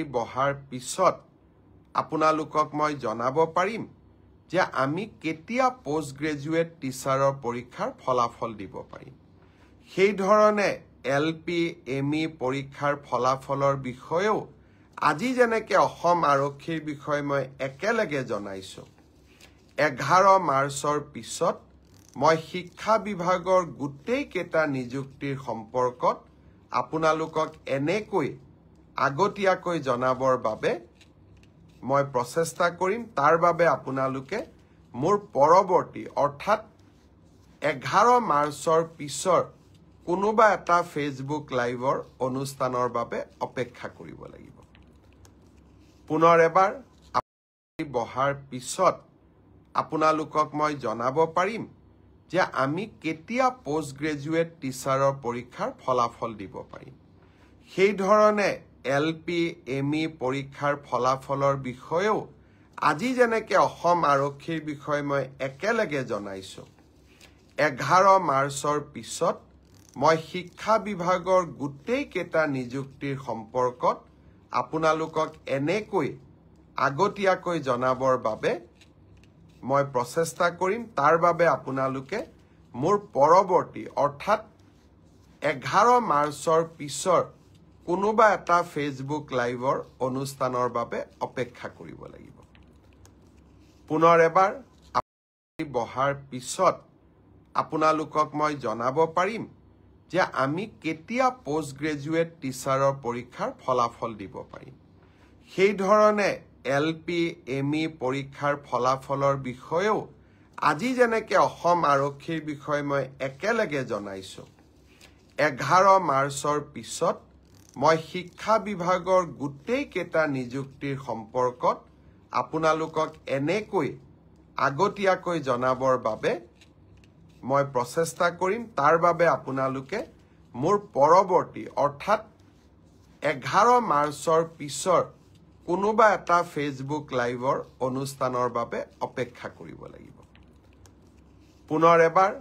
বহাৰ পিছত আপোনালোকক মই জনাব পাৰিম যে আমি কেতিয়া পোষ্ট গ্ৰেজুৱেট টিচাৰৰ পৰীক্ষাৰ ফলাফল দিব পাৰিম। সেই ধৰণে এলপি এমই পৰীক্ষাৰ ফলাফলৰ বিষয়েও আজি যেনেকে অসম আৰক্ষীৰ বিষয়ে মই একেলগে জনাইছো 11 মাৰ্চৰ পিছত মই শিক্ষা বিভাগৰ গোটেই কেটা নিযুক্তিৰ সম্পৰ্কত আপোনালোকক এনেকৈ আগতীয়াকৈ জনাবৰ বাবে মই প্ৰচেষ্টা কৰিম। তাৰ বাবে আপোনালোকে মোৰ পৰৱৰ্তী অৰ্থাৎ 11 মাৰ্চৰ পিছৰ কোনোবা এটা ফেচবুক লাইভৰ অনুষ্ঠানৰ বাবে অপেক্ষা কৰিব লাগিব। পুনৰ এবাৰ বহাৰ পিছত আপোনালোকক মই জনাব পাৰিম যে আমি কেতিয়া পোষ্ট গ্ৰেজুৱেট টিচাৰৰ পৰীক্ষাৰ ফলাফল দিব পাৰিম। সেই ধৰণে এলপি এমই পৰীক্ষাৰ ফলাফলৰ বিষয়েও আজি যেনেকে অসম আৰক্ষীৰ বিষয়ে মই একেলগে জনাইছো 11 মাৰ্চৰ পিছত মই শিক্ষা বিভাগৰ গোটেই কেটা নিযুক্তিৰ সম্পৰ্কত আপোনালোকক এনেকৈ আগতীয়াকৈ জনাবৰ বাবে মই প্ৰচেষ্টা কৰিম। তাৰ বাবে আপোনালোকে মোৰ পৰৱৰ্তী অৰ্থাৎ 11 মাৰ্চৰ পিছৰ কোনোবা এটা ফেচবুক লাইভৰ অনুষ্ঠানৰ বাবে অপেক্ষা কৰিব লাগিব। পুনৰ এবাৰ বহাৰ পিছত আপোনালোকক মই জনাব পাৰিম যে আমি কেতিয়া পোষ্ট গ্ৰেজুৱেট টিচাৰৰ পৰীক্ষাৰ ফলাফল দিব পাৰিম। সেই ধৰণে এলপি এমই পৰীক্ষাৰ ফলাফলৰ বিষয়েও আজি যেনেকে অসম আৰক্ষীৰ বিষয়ে মই একেলগে জনাইছো 11 মাৰ্চৰ পিছত মই শিক্ষা বিভাগৰ গোটেই কেটা নিযুক্তিৰ সম্পৰ্কত আপোনালোকক এনেকৈ আগতীয়াকৈ জনাবৰ বাবে মই প্ৰচেষ্টা কৰিম। তাৰ বাবে আপোনালোকে মোৰ পৰৱৰ্তী অৰ্থাৎ 11 মাৰ্চৰ পিছৰ কোনোবা এটা ফেচবুক লাইভৰ অনুষ্ঠানৰ বাবে অপেক্ষা কৰিব লাগিব। পুনৰ এবাৰ